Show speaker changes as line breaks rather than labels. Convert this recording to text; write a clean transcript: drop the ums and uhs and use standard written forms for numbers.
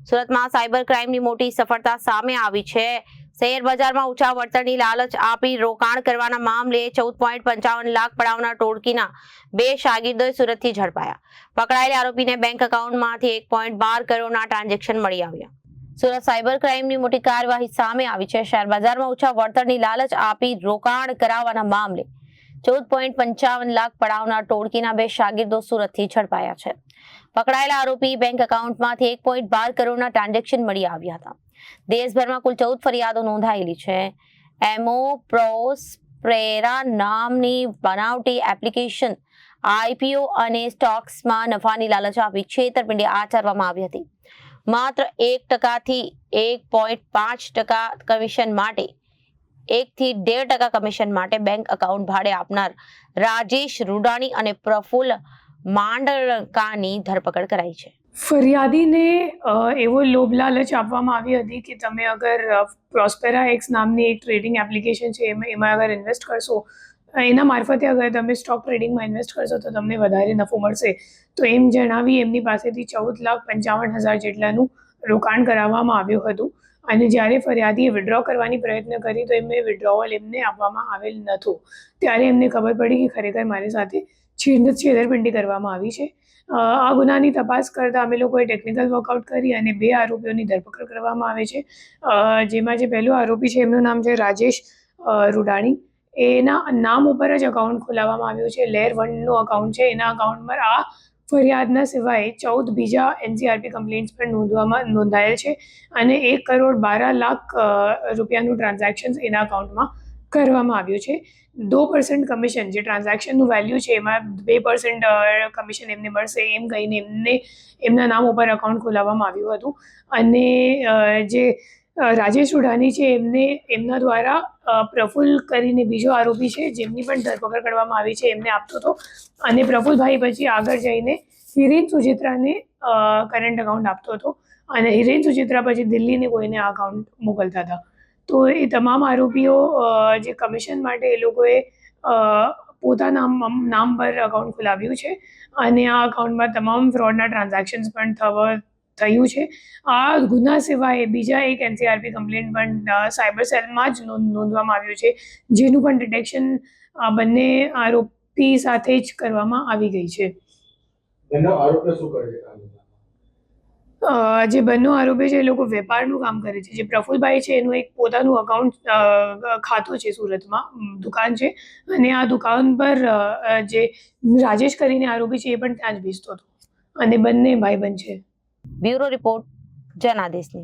સુરતમાં સાયબર ક્રાઇમની મોટી સફળતા સામે આવી છે। શેર બજારમાં ઊંચા વળતરની લાલચ આપી રોકાણ કરવાના મામલે 14.55 લાખ પડાવનાર ટોળકીના 2 શાગીર્દોએ સુરતથી ઝડપાયા। પકડાયેલા આરોપીને બેંક એકાઉન્ટમાંથી 1.12 કરોડના ટ્રાન્ઝેક્શન મળી આવ્યા। સુરત સાયબર ક્રાઇમની મોટી કાર્યવાહી સામે આવી છે। શેર બજારમાં ઊંચા વળતરની લાલચ આપી રોકાણ કરાવવાના મામલે 14.55 લાખ પડાવનાર ટોળકીના 2 શાગીર્દો સુરતથી ઝડપાયા છે। પકડાયેલા આરોપી બેંક એકાઉન્ટમાંથી 1.12 કરોડના ટ્રાન્ઝેક્શન મળી આવ્યા હતા। દેશભરમાં કુલ 14 ફરિયાદો નોંધાયેલી છે। એમો પ્રોસ્પેરા નામની બનાવટી એપ્લિકેશન આઈપીઓ અને સ્ટોક્સમાં નફાની લાલચ આપી છેતરપિંડી આચરવામાં આવી હતી। માત્ર 1% થી 1.5% કમિશન માટે 1 થી 1.5% કમિશન માટે બેંક એકાઉન્ટ ભાડે આપનાર રાજેશ રૂડાણી અને પ્રફુલ્લ માંડલકાની ધરપકડ કરાઈ છે।
ફરિયાદીને એવો લોભ લાલચ આપવામાં આવી હતી કે તમે અગર પ્રોસ્પેરા એક્સ નામની એક ટ્રેડિંગ એપ્લિકેશન છે એમાં અગર ઇન્વેસ્ટ કરશો, એના મારફતે અગર તમે સ્ટોક ટ્રેડિંગમાં ઇન્વેસ્ટ કરશો તો તમને વધારે નફો મળશે। તો એમ જણાવી એમની પાસેથી 14,55,000 જેટલાનું રોકાણ કરાવવામાં આવ્યું હતું અને જ્યારે ફરિયાદીએ વિડ્રો કરવાની પ્રયત્ન કરી તો વિડ્રોવલ એમને આપવામાં આવેલ નહોતું। ત્યારે એમને ખબર પડી કે ખરેખર મારી સાથે છેતરપિંડી કરવામાં આવી છે। આ ગુનાની તપાસ કરતા અમે લોકોએ ટેકનિકલ વર્કઆઉટ કરી અને 2 આરોપીઓની ધરપકડ કરવામાં આવે છે। જેમાં જે પહેલો આરોપી છે એમનું નામ છે રાજેશ રૂડાણી। એના નામ ઉપર જ અકાઉન્ટ ખોલાવવામાં આવ્યું છે। લેયર 1નું અકાઉન્ટ છે। એના અકાઉન્ટ પર આ ફરિયાદના સિવાય 14 બીજા એનસીઆરપી કમ્પ્લેન્ટ્સ પણ નોંધાયેલ છે અને 1,12,00,000 રૂપિયાનું ટ્રાન્ઝેક્શન એના અકાઉન્ટમાં કરવામાં આવ્યું છે। 2% કમિશન જે ટ્રાન્ઝેક્શનનું વેલ્યુ છે એમાં 2% કમિશન એમને મળશે એમ કહીને એમના નામ ઉપર અકાઉન્ટ ખોલાવવામાં આવ્યું હતું અને જે રાજેશ રૂડાણી છે એમના દ્વારા પ્રફુલ્લ કરીને બીજો આરોપી છે જેમની પણ ધરપકડ કરવામાં આવી છે એમને આપતો હતો અને પ્રફુલ્લભાઈ પછી આગળ જઈને હિરેન સુચિત્રાને કરંટ અકાઉન્ટ આપતો હતો અને હિરેન સુચિત્રા પછી દિલ્હીને કોઈને આ અકાઉન્ટ મોકલતા હતા। તો એ તમામ આરોપીઓ જે કમિશન માટે એ લોકોએ પોતાના નામ પર અકાઉન્ટ ખોલાવ્યું છે અને આ અકાઉન્ટમાં તમામ ફ્રોડના ટ્રાન્ઝેક્શન્સ પણ થયું છે। આ ગુના સિવાય બીજા એક એનસીઆરપી કમ્પ્લેન્ટ પણ સાયબર સેલમાં જ નોંધવામાં આવ્યું છે જેનું પણ ડિટેક્શન બંને આરોપી સાથે જ કરવામાં આવી ગઈ છે। જે બંને આરોપી છે એ લોકો વેપારનું કામ કરે છે। જે પ્રફુલ્લભાઈ છે એનું એક પોતાનું અકાઉન્ટ ખાતું છે સુરતમાં દુકાન છે અને આ દુકાન પર જે રાજેશ કરીને આરોપી છે એ પણ ત્યાં જ બેસતો હતો અને બંને ભાઈબંધ છે।
Bureau report Janadesh news.